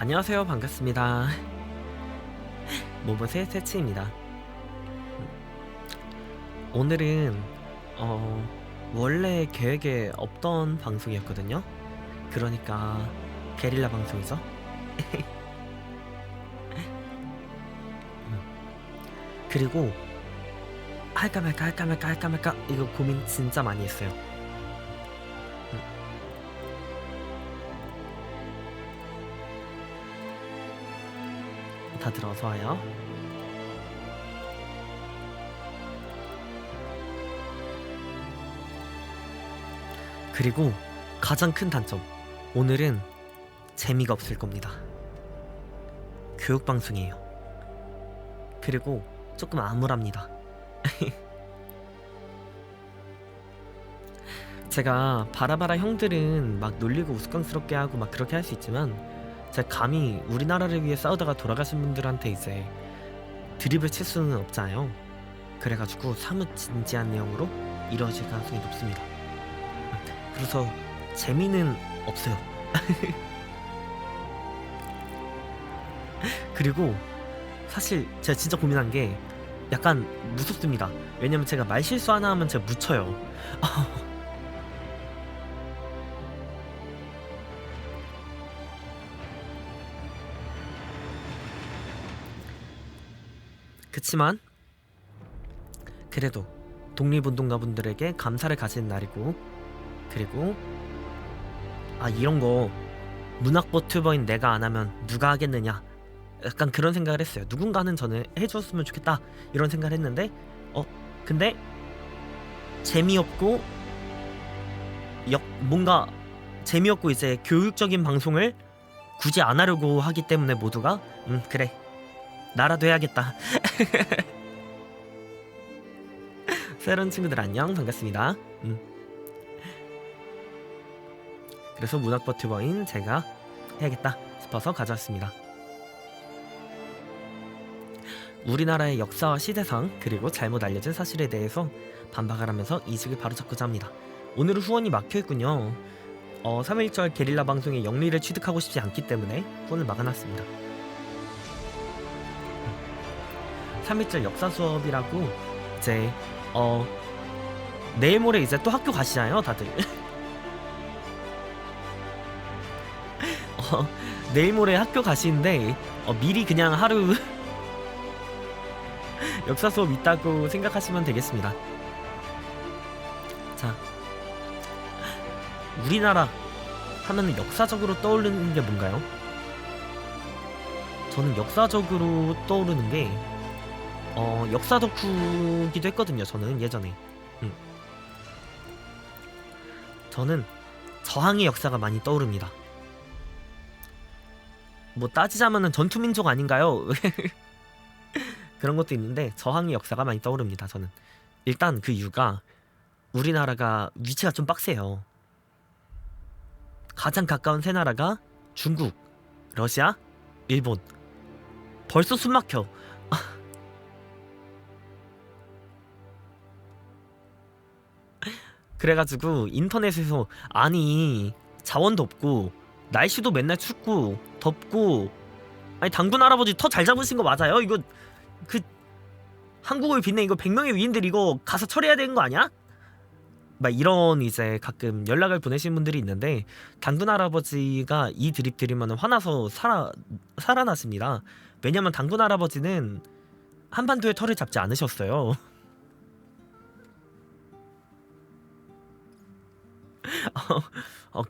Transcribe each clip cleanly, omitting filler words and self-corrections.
안녕하세요. 반갑습니다. 모모세 세치입니다. 오늘은 원래 계획에 없던 방송이었거든요. 그러니까 게릴라 방송이죠. 그리고 할까 말까 이거 고민 진짜 많이 했어요. 다 들어서 와요. 그리고 가장 큰 단점, 오늘은 재미가 없을 겁니다. 교육방송이에요. 그리고 조금 암울합니다. 제가 바라바라 형들은 막 놀리고 우스꽝스럽게 하고 막 그렇게 할 수 있지만, 제가 감히 우리나라를 위해 싸우다가 돌아가신 분들한테 이제 드립을 칠 수는 없잖아요. 그래가지고 사뭇 진지한 내용으로 이루어질 가능성이 높습니다. 그래서 재미는 없어요. 그리고 사실 제가 진짜 고민한 게 약간 무섭습니다. 왜냐면 제가 말실수 하나 하면 제가 묻혀요. 그치만 그래도 독립운동가분들에게 감사를 가지는 날이고, 그리고 이런거 문학버 튜버인 내가 안하면 누가 하겠느냐, 약간 그런 생각을 했어요. 누군가는 저는 해줬으면 좋겠다 이런 생각을 했는데 근데 재미없고 뭔가 재미없고 이제 교육적인 방송을 굳이 안 하려고 하기 때문에 모두가 그래 나라도 해야겠다. 새로운 친구들 안녕, 반갑습니다. 그래서 문학버 튜버인 제가 해야겠다 싶어서 가져왔습니다. 우리나라의 역사와 시대상, 그리고 잘못 알려진 사실에 대해서 반박을 하면서 이직을 바로잡고자 합니다. 오늘은 후원이 막혀있군요. 3.1절 게릴라 방송의 영리를 취득하고 싶지 않기 때문에 후원을 막아놨습니다. 3.1절 역사 수업이라고 이제 내일 모레 이제 또 학교 가시잖아요 다들. 내일 모레 학교 가시는데 미리 그냥 하루 역사 수업 있다고 생각하시면 되겠습니다. 자, 우리나라 하면은 역사적으로 떠오르는 게 뭔가요? 저는 역사적으로 떠오르는 게 역사 덕후기도 했거든요. 저는 예전에 저는 저항의 역사가 많이 떠오릅니다. 뭐 따지자면은 전투민족 아닌가요? 그런 것도 있는데 저항의 역사가 많이 떠오릅니다. 저는 일단 그 이유가 우리나라가 위치가 좀 빡세요. 가장 가까운 세 나라가 중국, 러시아, 일본. 벌써 숨 막혀. 그래가지고 인터넷에서 아니 자원도 없고 날씨도 맨날 춥고 덥고, 아니 당군 할아버지 터 잘 잡으신 거 맞아요? 이거 그 한국을 빛내 이거 100명의 위인들 이거 가서 처리해야 되는 거 아니야? 막 이런 이제 가끔 연락을 보내신 분들이 있는데, 당군 할아버지가 이 드립 들으면 화나서 살아나십니다. 왜냐면 당군 할아버지는 한반도의 털을 잡지 않으셨어요.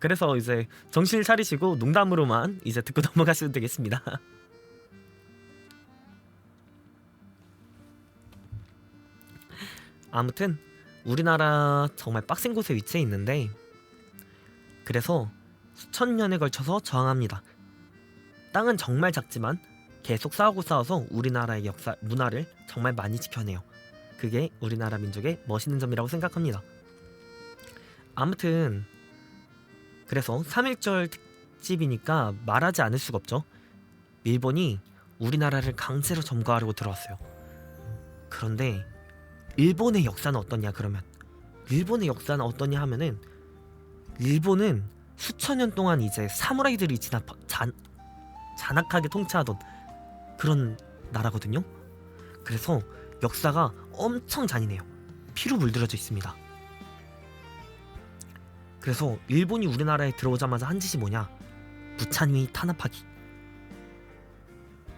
그래서 이제 정신을 차리시고 농담으로만 이제 듣고 넘어가시면 되겠습니다. 아무튼 우리나라 정말 빡센 곳에 위치해 있는데, 그래서 수천 년에 걸쳐서 저항합니다. 땅은 정말 작지만 계속 싸워서 우리나라의 역사, 문화를 정말 많이 지켜내요. 그게 우리나라 민족의 멋있는 점이라고 생각합니다. 아무튼 그래서 3.1절 특집이니까 말하지 않을 수가 없죠. 일본이 우리나라를 강제로 점거하려고 들어왔어요. 그런데 일본의 역사는 어떠냐 그러면, 일본의 역사는 어떠냐 하면은, 일본은 수천 년 동안 이제 사무라이들이 잔악하게 통치하던 그런 나라거든요. 그래서 역사가 엄청 잔인해요. 피로 물들어져 있습니다. 그래서 일본이 우리나라에 들어오자마자 한 짓이 뭐냐? 무차미 탄압하기.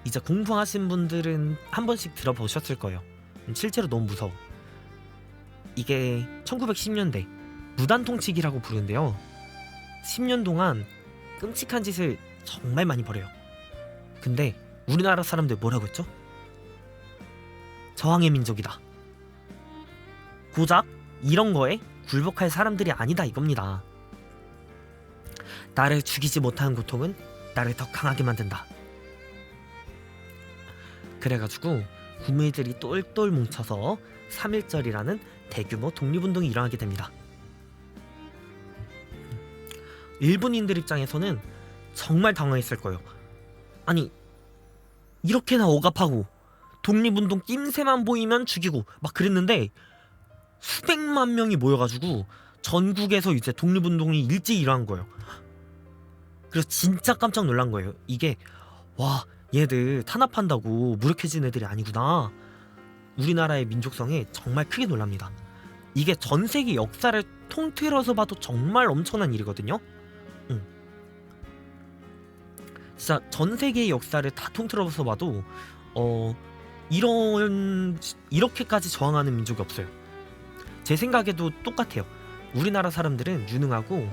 이제 공부하신 분들은 한 번씩 들어보셨을 거예요. 실제로 너무 무서워. 이게 1910년대 무단 통치기라고 부르는데요. 10년 동안 끔찍한 짓을 정말 많이 벌여요. 근데 우리나라 사람들 뭐라고 했죠? 저항의 민족이다. 고작 이런 거에 굴복할 사람들이 아니다 이겁니다. 나를 죽이지 못하는 고통은 나를 더 강하게 만든다. 그래가지고 구미들이 똘똘 뭉쳐서 3.1절이라는 대규모 독립운동이 일어나게 됩니다. 일본인들 입장에서는 정말 당황했을 거예요. 아니 이렇게나 억압하고 독립운동 낌새만 보이면 죽이고 막 그랬는데 수백만 명이 모여가지고 전국에서 이제 독립운동이 일찍 일어난 거예요. 그래서 진짜 깜짝 놀란 거예요. 이게 와 얘들 탄압한다고 무력해진 애들이 아니구나. 우리나라의 민족성에 정말 크게 놀랍니다. 이게 전 세계 역사를 통틀어서 봐도 정말 엄청난 일이거든요. 진짜 전 세계의 역사를 다 통틀어서 봐도 이렇게까지 저항하는 민족이 없어요. 제 생각에도 똑같아요. 우리나라 사람들은 유능하고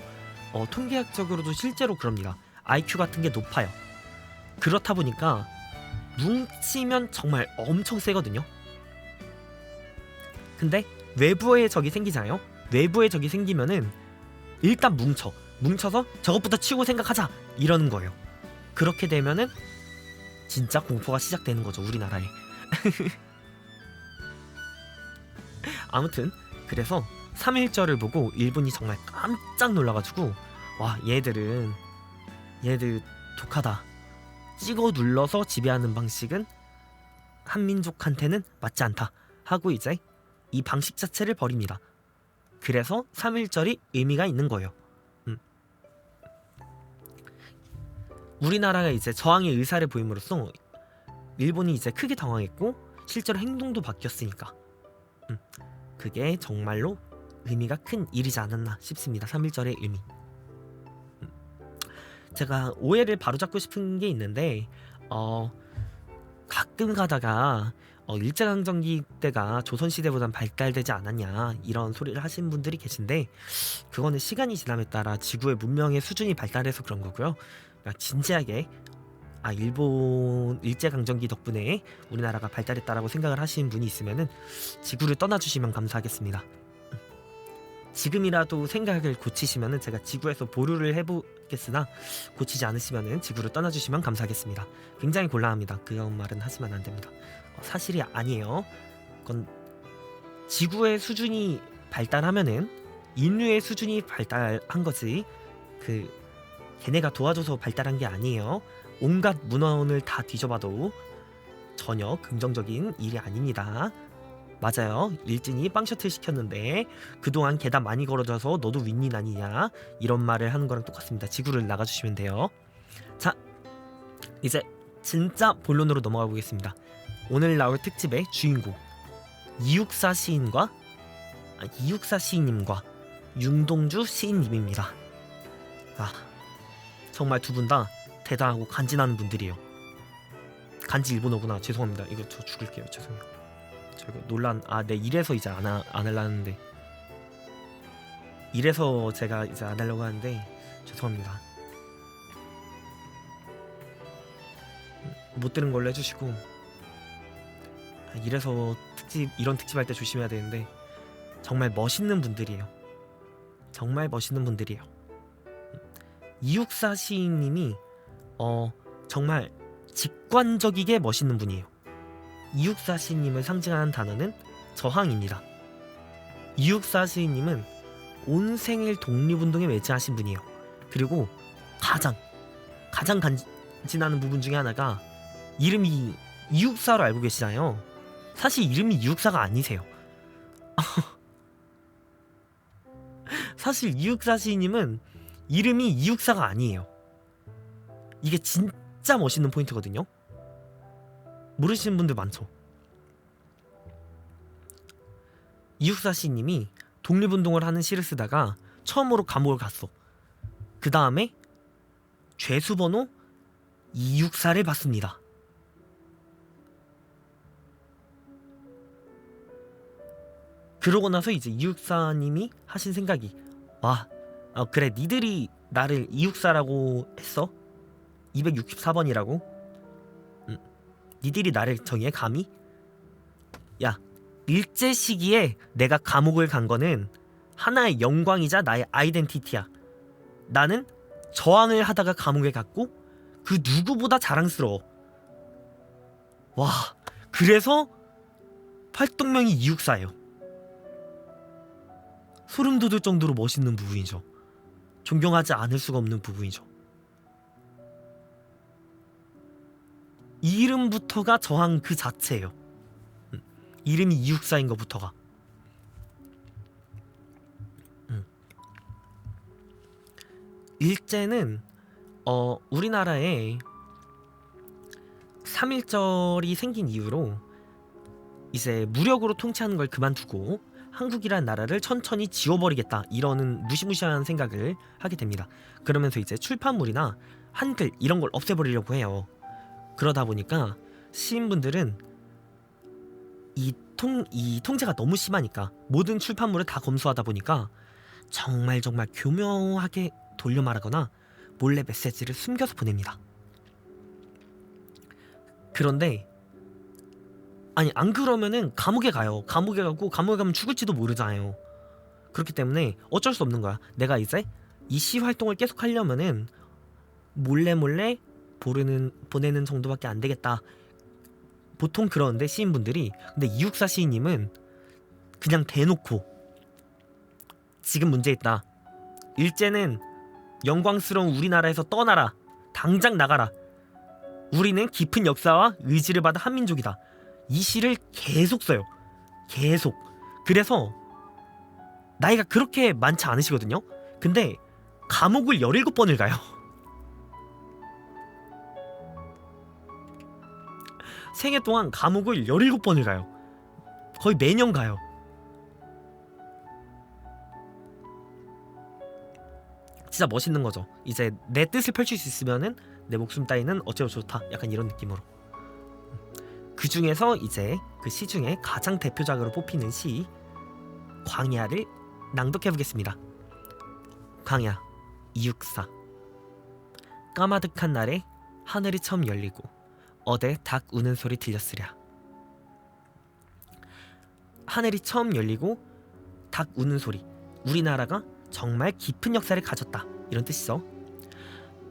통계학적으로도 실제로 그럽니다. IQ 같은 게 높아요. 그렇다 보니까 뭉치면 정말 엄청 세거든요. 근데 외부의 적이 생기잖아요. 외부의 적이 생기면은 일단 뭉쳐서 저것부터 치우고 생각하자 이러는 거예요. 그렇게 되면은 진짜 공포가 시작되는 거죠, 우리나라에. 아무튼 그래서 3.1절을 보고 일본이 정말 깜짝 놀라가지고 와 얘들 독하다. 찍어 눌러서 지배하는 방식은 한민족한테는 맞지 않다 하고 이제 이 방식 자체를 버립니다. 그래서 3.1절이 의미가 있는 거예요. 우리나라가 이제 저항의 의사를 보임으로써 일본이 이제 크게 당황했고 실제로 행동도 바뀌었으니까 그게 정말로 의미가 큰 일이지 않았나 싶습니다. 3.1절의 의미. 제가 오해를 바로잡고 싶은 게 있는데 가끔 가다가 일제강점기 때가 조선시대보단 발달되지 않았냐 이런 소리를 하시는 분들이 계신데 그거는 시간이 지남에 따라 지구의 문명의 수준이 발달해서 그런 거고요. 그러니까 진지하게 일본 일제강점기 덕분에 우리나라가 발달했다라고 생각을 하시는 분이 있으면은 지구를 떠나주시면 감사하겠습니다. 지금이라도 생각을 고치시면은 제가 지구에서 보류를 해보겠으나 고치지 않으시면은 지구를 떠나주시면 감사하겠습니다. 굉장히 곤란합니다. 그런 말은 하시면 안 됩니다. 사실이 아니에요. 그건 지구의 수준이 발달하면은 인류의 수준이 발달한 거지 걔네가 도와줘서 발달한 게 아니에요. 온갖 문헌을 다 뒤져봐도 전혀 긍정적인 일이 아닙니다. 맞아요. 일진이 빵셔틀 시켰는데 그동안 계단 많이 걸어져서 너도 윈윈 아니냐 이런 말을 하는 거랑 똑같습니다. 지구를 나가주시면 돼요. 자 이제 진짜 본론으로 넘어가 보겠습니다. 오늘 나올 특집의 주인공 이육사 시인님과 융동주 시인님입니다. 정말 두 분 다 대단하고 간지나는 분들이에요. 간지 일본어구나. 죄송합니다. 이거 저 죽을게요. 죄송해요. 저 이거 논란 네 이래서 이제 안 하려는데 이래서 제가 이제 안 하려고 하는데 죄송합니다. 못 들은 걸로 해주시고 이래서 이런 특집 할 때 조심해야 되는데 정말 멋있는 분들이에요. 정말 멋있는 분들이에요. 이육사 시인님이 정말 직관적이게 멋있는 분이에요. 이육사 시인님을 상징하는 단어는 저항입니다. 이육사 시인님은 온 생일 독립운동에 매진하신 분이에요. 그리고 가장 간지나는 부분 중에 하나가 이름이 이육사로 알고 계시잖아요. 사실 이름이 이육사가 아니세요. 사실 이육사 시인님은 이름이 이육사가 아니에요. 이게 진짜 진짜 멋있는 포인트거든요. 모르시는 분들 많죠. 이육사 시인님이 독립운동을 하는 시를 쓰다가 처음으로 감옥을 갔어. 그 다음에 죄수번호 264를 받습니다. 그러고 나서 이제 이육사님이 하신 생각이, 와, 그래, 니들이 나를 이육사라고 했어? 264번이라고? 니들이 나를 정의해 감히? 야, 일제 시기에 내가 감옥을 간 거는 하나의 영광이자 나의 아이덴티티야. 나는 저항을 하다가 감옥에 갔고 그 누구보다 자랑스러워. 와, 그래서 활동명이 이육사예요. 소름 돋을 정도로 멋있는 부분이죠. 존경하지 않을 수가 없는 부분이죠. 이 이름부터가 저항 그 자체예요. 이름이 이육사인 것부터가. 일제는 우리나라에 3.1절이 생긴 이후로 이제 무력으로 통치하는 걸 그만두고 한국이란 나라를 천천히 지워버리겠다, 이러는 무시무시한 생각을 하게 됩니다. 그러면서 이제 출판물이나 한글 이런 걸 없애버리려고 해요. 그러다 보니까 시인분들은 이 통제가 너무 심하니까 모든 출판물을 다 검수하다 보니까 정말 교묘하게 돌려 말하거나 몰래 메시지를 숨겨서 보냅니다. 그런데 아니, 안 그러면은 감옥에 가요. 감옥에 가면 죽을지도 모르잖아요. 그렇기 때문에 어쩔 수 없는 거야. 내가 이제 이 시 활동을 계속 하려면은 몰래 보내는 정도밖에 안 되겠다. 보통 그러는데 시인분들이, 근데 이육사 시인님은 그냥 대놓고 지금 문제 있다. 일제는 영광스러운 우리나라에서 떠나라. 당장 나가라. 우리는 깊은 역사와 의지를 받은 한민족이다. 이 시를 계속 써요. 계속. 그래서 나이가 그렇게 많지 않으시거든요. 근데 감옥을 17번을 가요. 생애 동안 감옥을 17번을 가요. 거의 매년 가요. 진짜 멋있는 거죠. 이제 내 뜻을 펼칠 수 있으면은 내 목숨 따위는 어째도 좋다. 약간 이런 느낌으로. 그 중에서 이제 그 시 중에 가장 대표작으로 뽑히는 시 광야를 낭독해 보겠습니다. 광야, 이육사. 까마득한 날에 하늘이 처음 열리고 어제 닭 우는 소리 들렸으랴. 하늘이 처음 열리고 닭 우는 소리. 우리나라가 정말 깊은 역사를 가졌다, 이런 뜻이죠.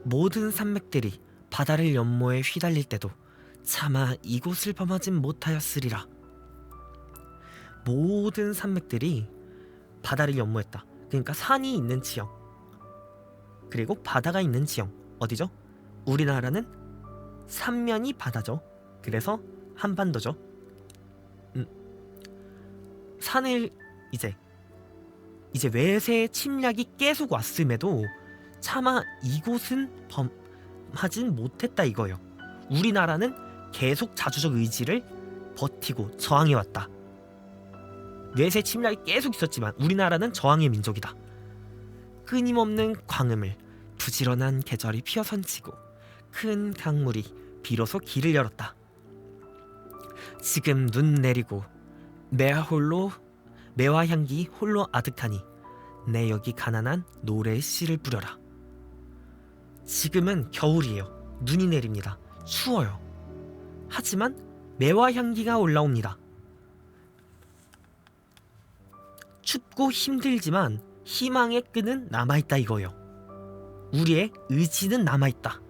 모든 산맥들이 바다를 연모해 휘달릴 때도 차마 이곳을 범하진 못하였으리라. 모든 산맥들이 바다를 연모했다. 그러니까 산이 있는 지형, 그리고 바다가 있는 지형, 어디죠? 우리나라는 삼면이 바다죠. 그래서 한반도죠. 산을 이제 외세 침략이 계속 왔음에도 차마 이곳은 범하진 못했다 이거예요. 우리나라는 계속 자주적 의지를 버티고 저항해왔다. 외세 침략이 계속 있었지만 우리나라는 저항의 민족이다. 끊임없는 광음을 부지런한 계절이 피어선치고 큰 강물이 비로소 길을 열었다. 지금 눈 내리고 매화 향기 홀로 아득하니 내 여기 가난한 노래의 씨를 뿌려라. 지금은 겨울이에요. 눈이 내립니다. 추워요. 하지만 매화 향기가 올라옵니다. 춥고 힘들지만 희망의 끈은 남아있다 이거예요. 우리의 의지는 남아있다.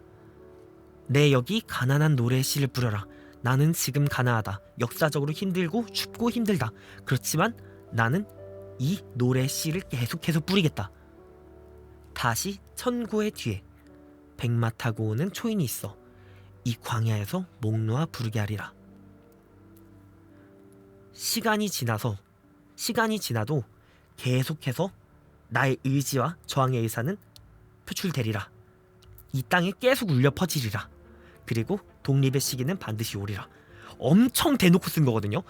내 여기 가난한 노래의 씨를 뿌려라. 나는 지금 가난하다. 역사적으로 힘들고 춥고 힘들다. 그렇지만 나는 이 노래의 씨를 계속해서 뿌리겠다. 다시 천고의 뒤에 백마 타고 오는 초인이 있어 이 광야에서 목 놓아 부르게 하리라. 시간이 지나도 계속해서 나의 의지와 저항의 의사는 표출되리라. 이 땅에 계속 울려 퍼지리라. 그리고 독립의 시기는 반드시 오리라. 엄청 대놓고 쓴 거거든요.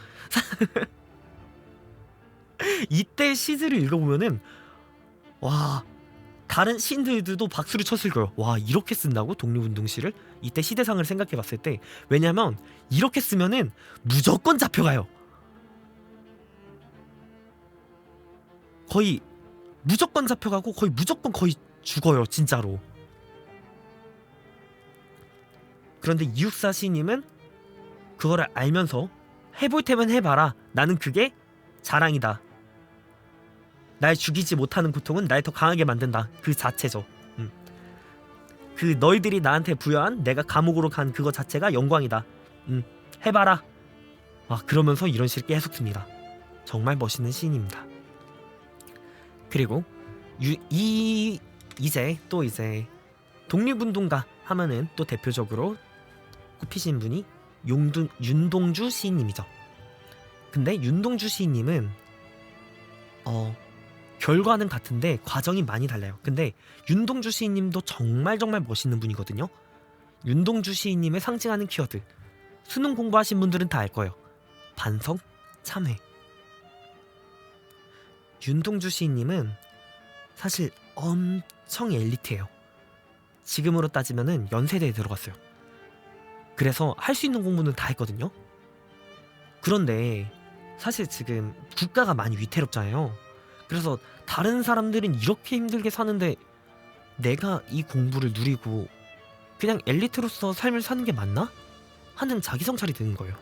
이때 시들을 읽어보면은 와, 다른 시인들도 박수를 쳤을 거예요. 와, 이렇게 쓴다고? 독립운동시를? 이때 시대상을 생각해봤을 때. 왜냐면 이렇게 쓰면은 무조건 잡혀가요. 거의 무조건 잡혀가고 거의 무조건 거의 죽어요, 진짜로. 그런데 이육사 시인님은 그거를 알면서 해볼 테면 해봐라. 나는 그게 자랑이다. 날 죽이지 못하는 고통은 날 더 강하게 만든다. 그 자체죠. 그 너희들이 나한테 부여한 내가 감옥으로 간 그거 자체가 영광이다. 해봐라. 그러면서 이런 시를 계속 씁니다. 정말 멋있는 시인입니다. 그리고 이제 독립운동가 하면은 또 대표적으로 꼽히신 분이 윤동주 시인님이죠. 근데 윤동주 시인님은 결과는 같은데 과정이 많이 달라요. 근데 윤동주 시인님도 정말 멋있는 분이거든요. 윤동주 시인님을 상징하는 키워드, 수능 공부하신 분들은 다 알 거예요. 반성, 참회. 윤동주 시인님은 사실 엄청 엘리트예요. 지금으로 따지면은 연세대에 들어갔어요. 그래서 할 수 있는 공부는 다 했거든요. 그런데 사실 지금 국가가 많이 위태롭잖아요. 그래서 다른 사람들은 이렇게 힘들게 사는데 내가 이 공부를 누리고 그냥 엘리트로서 삶을 사는 게 맞나? 하는 자기성찰이 드는 거예요.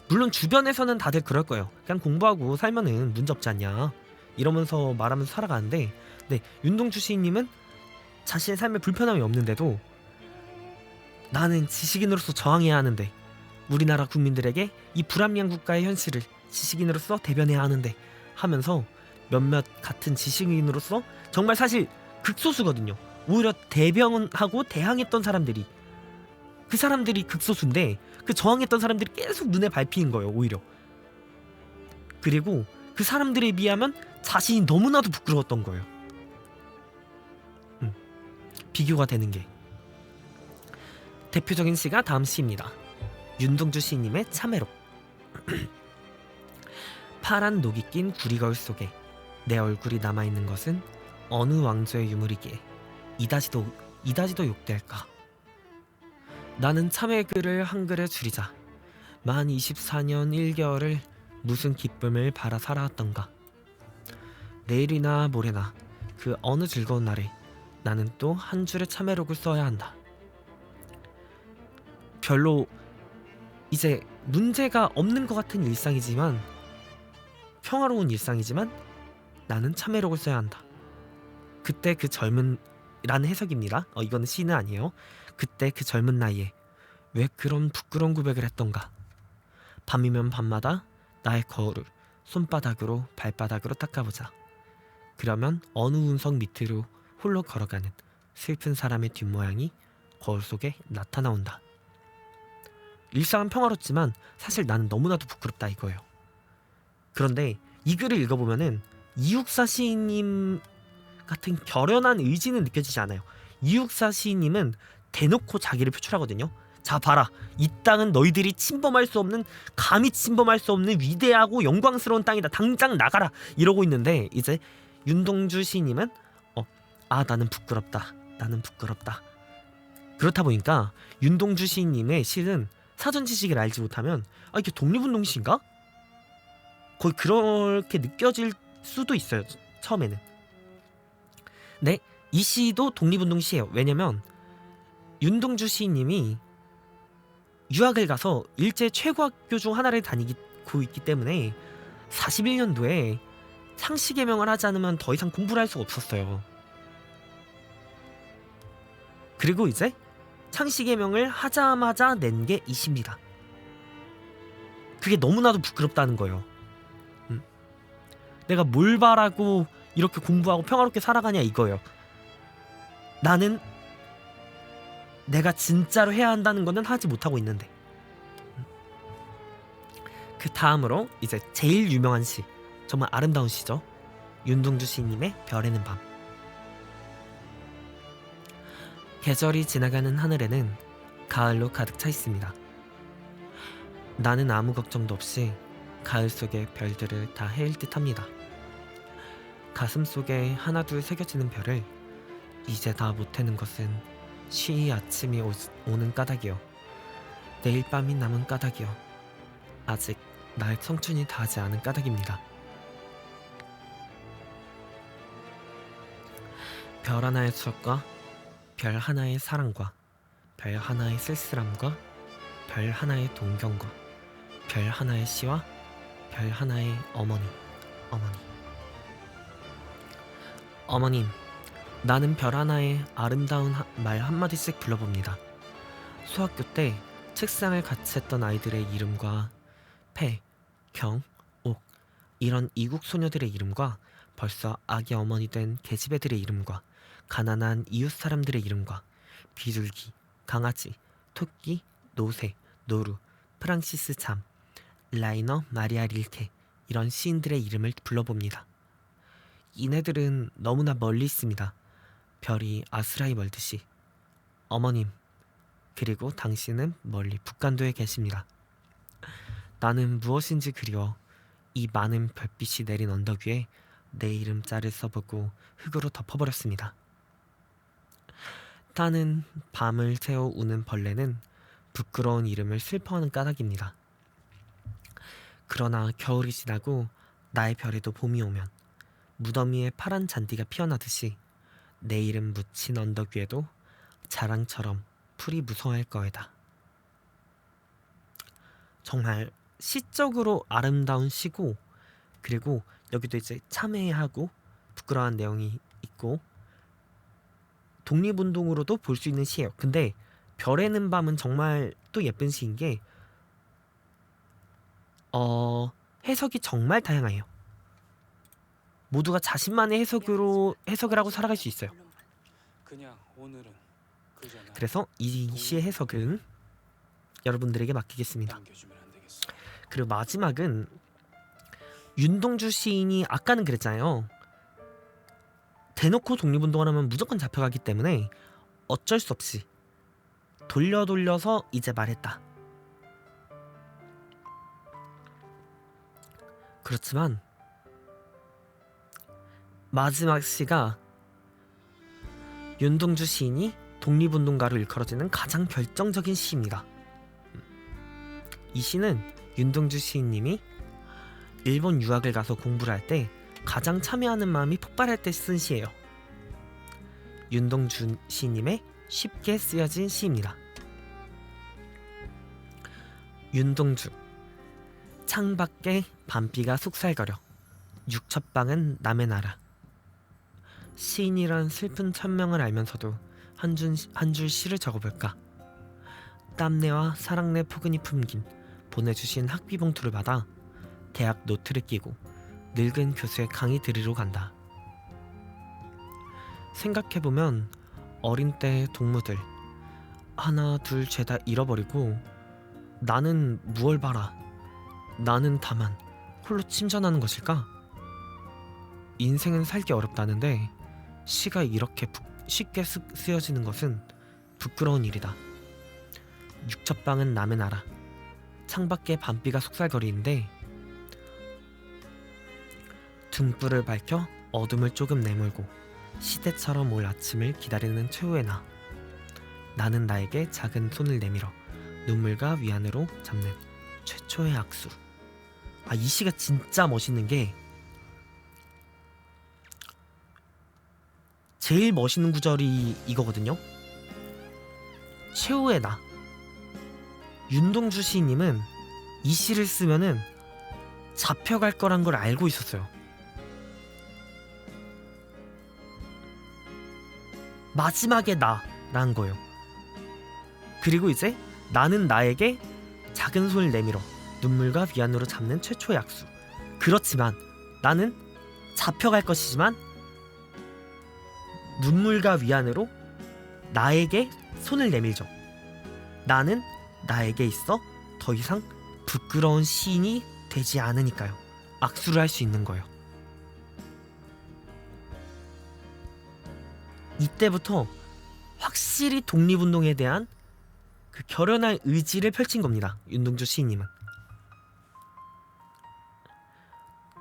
물론 주변에서는 다들 그럴 거예요. 그냥 공부하고 살면은 문제없지 않냐 이러면서 말하면서 살아가는데, 네, 윤동주 시인님은 자신의 삶에 불편함이 없는데도 나는 지식인으로서 저항해야 하는데, 우리나라 국민들에게 이 불합리한 국가의 현실을 지식인으로서 대변해야 하는데 하면서 몇몇 같은 지식인으로서 정말 사실 극소수거든요. 오히려 대변하고 대항했던 사람들이, 그 사람들이 극소수인데 그 저항했던 사람들이 계속 눈에 밟히는 거예요, 오히려. 그리고 그 사람들에 비하면 자신이 너무나도 부끄러웠던 거예요. 비교가 되는 게. 대표적인 시가 다음 시입니다. 윤동주 시인님의 참외록. 파란 녹이 낀 구리거울 속에 내 얼굴이 남아있는 것은 어느 왕조의 유물이기에 이다지도 욕될까. 나는 참외글을 한 글에 줄이자 만 24년 1개월을 무슨 기쁨을 바라 살아왔던가. 내일이나 모레나 그 어느 즐거운 날에 나는 또 한 줄의 참외록을 써야 한다. 별로 이제 문제가 없는 것 같은 일상이지만, 평화로운 일상이지만 나는 참외록을 써야 한다. 그때 그 젊은 라는 해석입니다. 이거는 시는 아니에요. 그때 그 젊은 나이에 왜 그런 부끄러운 고백을 했던가. 밤이면 밤마다 나의 거울을 손바닥으로 발바닥으로 닦아보자. 그러면 어느 운석 밑으로 홀로 걸어가는 슬픈 사람의 뒷모양이 거울 속에 나타나온다. 일상은 평화롭지만 사실 나는 너무나도 부끄럽다 이거예요. 그런데 이 글을 읽어보면은 이육사 시인님 같은 결연한 의지는 느껴지지 않아요. 이육사 시인님은 대놓고 자기를 표출하거든요. 자 봐라, 이 땅은 너희들이 침범할 수 없는, 감히 침범할 수 없는 위대하고 영광스러운 땅이다. 당장 나가라 이러고 있는데, 이제 윤동주 시인님은 나는 부끄럽다. 그렇다 보니까 윤동주 시인님의 시는 사전 지식을 알지 못하면 이게 독립운동 시인가? 거의 그렇게 느껴질 수도 있어요, 처음에는. 네, 이 시도 독립운동 시예요. 왜냐면 윤동주 시인님이 유학을 가서 일제 최고학교 중 하나를 다니고 있기 때문에 41년도에 창씨개명을 하지 않으면 더 이상 공부를 할 수가 없었어요. 그리고 이제 창씨개명을 하자마자 낸 게 이 시입니다. 그게 너무나도 부끄럽다는 거예요. 내가 뭘 바라고 이렇게 공부하고 평화롭게 살아가냐 이거예요. 나는 내가 진짜로 해야 한다는 거는 하지 못하고 있는데. 그 다음으로 이제 제일 유명한 시, 정말 아름다운 시죠. 윤동주 시인님의 별에는 밤. 계절이 지나가는 하늘에는 가을로 가득 차 있습니다. 나는 아무 걱정도 없이 가을 속의 별들을 다 헤일 듯합니다. 가슴 속에 하나둘 새겨지는 별을 이제 다 못해는 것은 쉬이 아침이 오는 까닭이요, 내일 밤이 남은 까닭이요, 아직 날 청춘이 다하지 않은 까닭입니다. 별 하나의 추억과 별 하나의 사랑과 별 하나의 쓸쓸함과 별 하나의 동경과 별 하나의 시와 별 하나의 어머님, 나는 별 하나의 아름다운 말 한마디씩 불러봅니다. 소학교 때 책상을 같이 했던 아이들의 이름과 폐, 경, 옥 이런 이국 소녀들의 이름과 벌써 아기 어머니 된 계집애들의 이름과 가난한 이웃 사람들의 이름과 비둘기, 강아지, 토끼, 노새, 노루, 프랑시스 참, 라이너 마리아 릴케 이런 시인들의 이름을 불러봅니다. 이네들은 너무나 멀리 있습니다. 별이 아스라이 멀듯이. 어머님, 그리고 당신은 멀리 북간도에 계십니다. 나는 무엇인지 그리워 이 많은 별빛이 내린 언덕 위에 내 이름자를 써보고 흙으로 덮어버렸습니다. 타는 밤을 새워 우는 벌레는 부끄러운 이름을 슬퍼하는 까닭입니다. 그러나 겨울이 지나고 나의 별에도 봄이 오면 무더미에 파란 잔디가 피어나듯이 내 이름 묻힌 언덕 위에도 자랑처럼 풀이 무성할 거이다. 정말 시적으로 아름다운 시고, 그리고 여기도 이제 참회하고 부끄러운 내용이 있고 독립운동으로도 볼 수 있는 시예요. 근데 별에 는 밤은 정말 또 예쁜 시인 게 해석이 정말 다양해요. 모두가 자신만의 해석을 하고 살아갈 수 있어요. 그래서 이 시의 해석은 여러분들에게 맡기겠습니다. 그리고 마지막은 윤동주 시인이 아까는 그랬잖아요. 대놓고 독립운동을 하면 무조건 잡혀가기 때문에 어쩔 수 없이 돌려서 이제 말했다. 그렇지만 마지막 시가 윤동주 시인이 독립운동가로 일컬어지는 가장 결정적인 시입니다. 이 시는 윤동주 시인님이 일본 유학을 가서 공부를 할 때 가장 참여하는 마음이 폭발할 때 쓴 시예요. 윤동주 시인님의 쉽게 쓰여진 시입니다. 윤동주. 창밖에 밤비가 속살거려 육첩방은 남의 나라. 시인이란 슬픈 천명을 알면서도 한 줄 시를 적어볼까. 땀내와 사랑내 포근히 품긴 보내주신 학비 봉투를 받아 대학 노트를 끼고 늙은 교수의 강의 들으러 간다. 생각해보면 어린 때의 동무들 하나 둘 죄다 잃어버리고 나는 무얼 바라, 나는 다만 홀로 침전하는 것일까? 인생은 살기 어렵다는데 시가 이렇게 쉽게 쓰여지는 것은 부끄러운 일이다. 육첩방은 남의 나라. 창밖에 밤비가 속살거리는데 등불을 밝혀 어둠을 조금 내몰고 시대처럼 올 아침을 기다리는 최후의 나는 나에게 작은 손을 내밀어 눈물과 위안으로 잡는 최초의 악수. 이 시가 진짜 멋있는 게 제일 멋있는 구절이 이거거든요. 최후의 나. 윤동주 시인님은 이 시를 쓰면은 잡혀갈 거란 걸 알고 있었어요. 마지막에 나라는 거예요. 그리고 이제 나는 나에게 작은 손을 내밀어 눈물과 위안으로 잡는 최초의 약수. 그렇지만 나는 잡혀갈 것이지만 눈물과 위안으로 나에게 손을 내밀죠. 나는 나에게 있어 더 이상 부끄러운 시인이 되지 않으니까요. 악수를 할 수 있는 거예요. 이때부터 확실히 독립운동에 대한 그 결연한 의지를 펼친 겁니다. 윤동주 시인님은.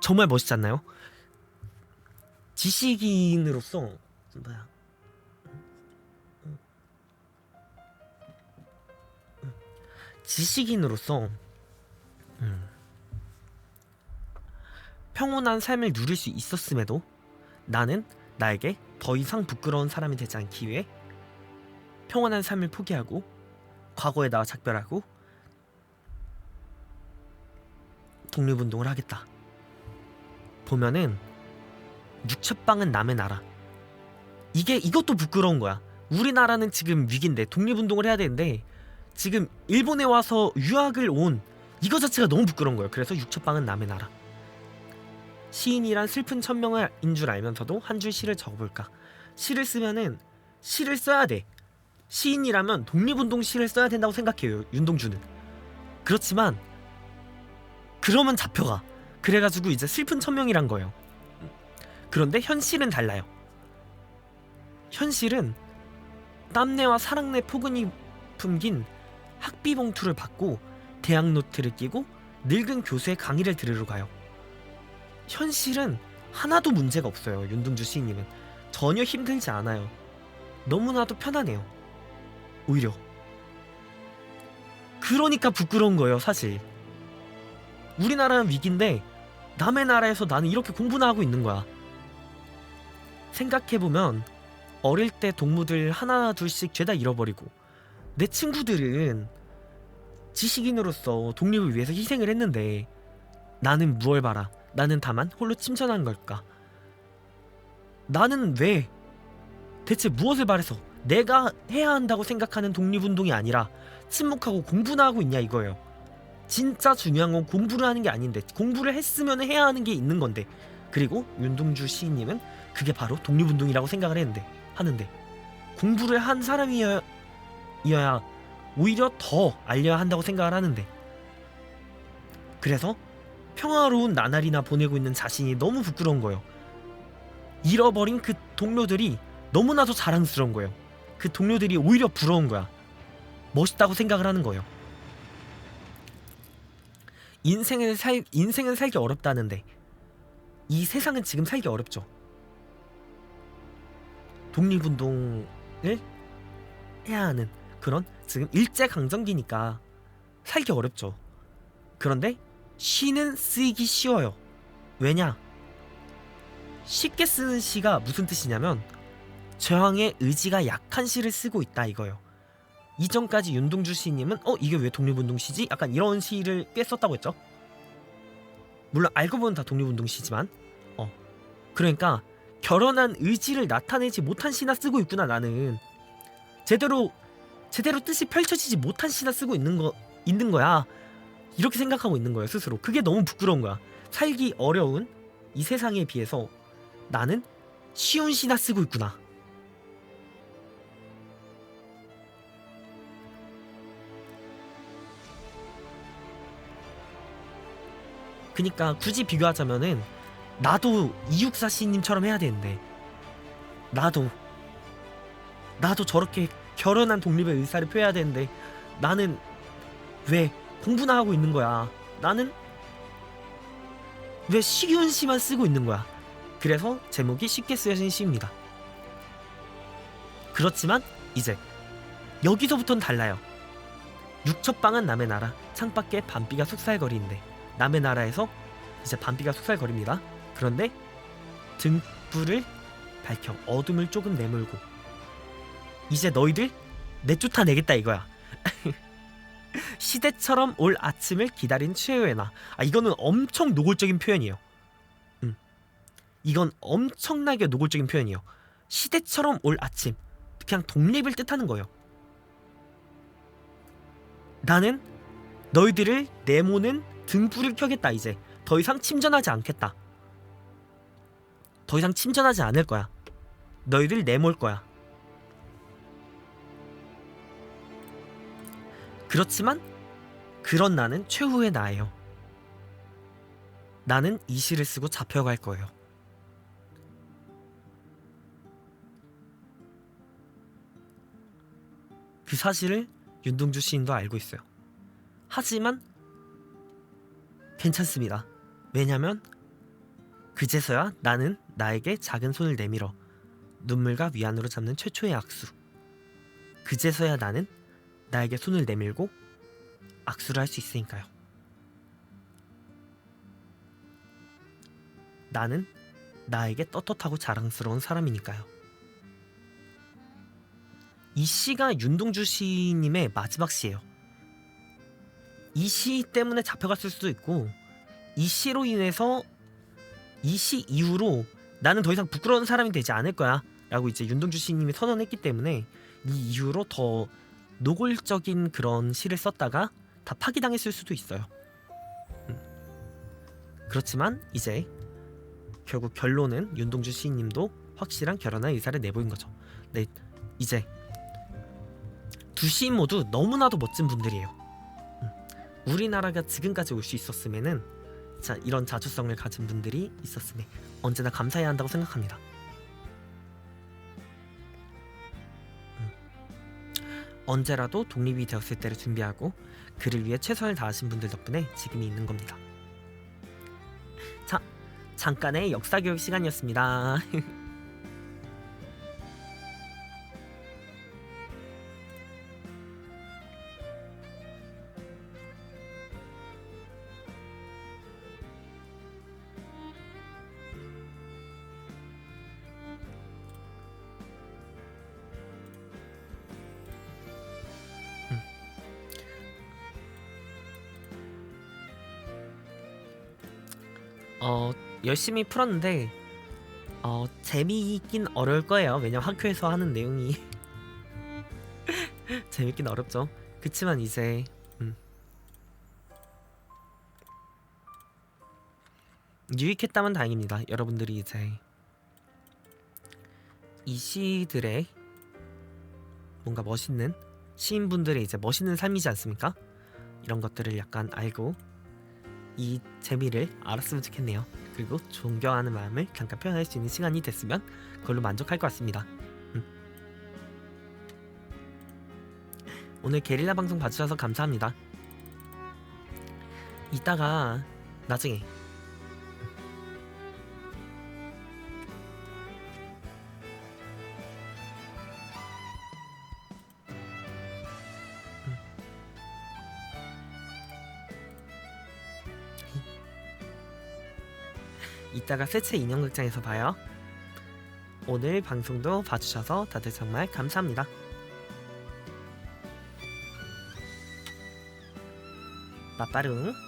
정말 멋있지 않나요? 지식인으로서 지식인으로서 평온한 삶을 누릴 수 있었음에도 나는 나에게 더 이상 부끄러운 사람이 되지 않기 위해 평온한 삶을 포기하고 과거에 나와 작별하고 독립운동을 하겠다. 보면은 육첩방은 남의 나라. 이것도 부끄러운 거야. 우리나라는 지금 위기인데 독립운동을 해야 되는데 지금 일본에 와서 유학을 온 이거 자체가 너무 부끄러운 거예요. 그래서 육첩방은 남의 나라. 시인이란 슬픈 천명인 줄 알면서도 한 줄 시를 적어볼까. 시를 쓰면은 시를 써야 돼. 시인이라면 독립운동 시를 써야 된다고 생각해요. 윤동주는. 그렇지만 그러면 잡혀가. 그래가지고 이제 슬픈 천명이란 거예요. 그런데 현실은 달라요. 현실은 땀내와 사랑내 포근이 품긴 학비 봉투를 받고 대학 노트를 끼고 늙은 교수의 강의를 들으러 가요. 현실은 하나도 문제가 없어요. 윤동주 시인님은 전혀 힘들지 않아요. 너무나도 편하네요. 오히려 그러니까 부끄러운 거예요. 사실 우리나라는 위기인데 남의 나라에서 나는 이렇게 공부나 하고 있는 거야. 생각해보면 어릴 때 동무들 하나 둘씩 죄다 잃어버리고 내 친구들은 지식인으로서 독립을 위해서 희생을 했는데 나는 무얼 바라. 나는 다만 홀로 침전한 걸까. 나는 왜 대체 무엇을 바래서 내가 해야 한다고 생각하는 독립운동이 아니라 침묵하고 공부나 하고 있냐 이거예요. 진짜 중요한 건 공부를 하는 게 아닌데 공부를 했으면 해야 하는 게 있는 건데. 그리고 윤동주 시인님은 그게 바로 독립운동이라고 생각을 하는데 공부를 한 사람이어야 오히려 더 알려야 한다고 생각을 하는데 그래서 평화로운 나날이나 보내고 있는 자신이 너무 부끄러운 거예요. 잃어버린 그 동료들이 너무나도 자랑스러운 거예요. 그 동료들이 오히려 부러운 거야. 멋있다고 생각을 하는 거예요. 인생은 살기 어렵다는데 이 세상은 지금 살기 어렵죠. 독립운동을 해야 하는 그런 지금 일제강점기니까 살기 어렵죠. 그런데 시는 쓰기 쉬워요. 왜냐? 쉽게 쓰는 시가 무슨 뜻이냐면 저항의 의지가 약한 시를 쓰고 있다 이거예요. 이전까지 윤동주 시인님은 이게 왜 독립운동 시지? 약간 이런 시를 꽤 썼다고 했죠. 물론 알고 보면 다 독립운동 시지만 그러니까 결연한 의지를 나타내지 못한 시나 쓰고 있구나. 나는 제대로 뜻이 펼쳐지지 못한 시나 쓰고 있는 거야. 이렇게 생각하고 있는 거예요. 스스로. 그게 너무 부끄러운 거야. 살기 어려운 이 세상에 비해서 나는 쉬운 시나 쓰고 있구나. 그니까 굳이 비교하자면은 나도 이육사 시인님처럼 해야 되는데 나도 저렇게 결연한 독립의 의사를 표해야 되는데 나는 왜 공부나 하고 있는 거야. 나는 왜 쉬운 시만 쓰고 있는 거야. 그래서 제목이 쉽게 쓰여진 시입니다. 그렇지만 이제 여기서부터는 달라요. 육첩방은 남의 나라, 창밖에 밤비가 속살거리는데 남의 나라에서 이제 밤비가 속살거립니다. 그런데 등불을 밝혀 어둠을 조금 내몰고 이제 너희들 내쫓아내겠다 이거야. 시대처럼 올 아침을 기다린 최후의 나. 이거는 엄청 노골적인 표현이에요. 이건 엄청나게 노골적인 표현이에요. 시대처럼 올 아침. 그냥 독립을 뜻하는 거예요. 나는 너희들을 내모는 등불을 켜겠다. 이제 더 이상 침전하지 않겠다. 더 이상 침전하지 않을 거야. 너희들 내몰 거야. 그렇지만 그런 나는 최후의 나예요. 나는 이 시를 쓰고 잡혀갈 거예요. 그 사실을 윤동주 시인도 알고 있어요. 하지만 괜찮습니다. 왜냐면 그제서야 나는 나에게 작은 손을 내밀어 눈물과 위안으로 잡는 최초의 악수. 그제서야 나는 나에게 손을 내밀고 악수를 할 수 있으니까요. 나는 나에게 떳떳하고 자랑스러운 사람이니까요. 이 시가 윤동주 시인님의 마지막 시예요. 이 시 때문에 잡혀갔을 수도 있고, 이 시로 인해서 이 시 이후로 나는 더 이상 부끄러운 사람이 되지 않을 거야 라고 이제 윤동주 시인님이 선언했기 때문에 이 이후로 더 노골적인 그런 시를 썼다가 다 파기당했을 수도 있어요. 그렇지만 이제 결국 결론은 윤동주 시인님도 확실한 결혼할 의사를 내보인 거죠. 네, 이제 두 시인 모두 너무나도 멋진 분들이에요. 우리나라가 지금까지 올 수 있었으면은 자, 이런 자주성을 가진 분들이 있었으면 언제나 감사해야 한다고 생각합니다. 언제라도 독립이 되었을 때를 준비하고 그를 위해 최선을 다하신 분들 덕분에 지금이 있는 겁니다. 자, 잠깐의 역사교육 시간이었습니다. 열심히 풀었는데 재미있긴 어려울 거예요. 왜냐면 학교에서 하는 내용이 재밌긴 어렵죠. 그치만 이제 유익했다면 다행입니다. 여러분들이 이제 이 시들의 뭔가 멋있는 시인분들의 이제 멋있는 삶이지 않습니까? 이런 것들을 약간 알고 이 재미를 알았으면 좋겠네요. 그리고 존경하는 마음을 잠깐 표현할 수 있는 시간이 됐으면 그걸로 만족할 것 같습니다. 오늘 게릴라 방송 봐주셔서 감사합니다. 이따가 나중에 이따가 세체 인형극장에서 봐요. 오늘 방송도 봐주셔서 다들 정말 감사합니다. 빠빠룽.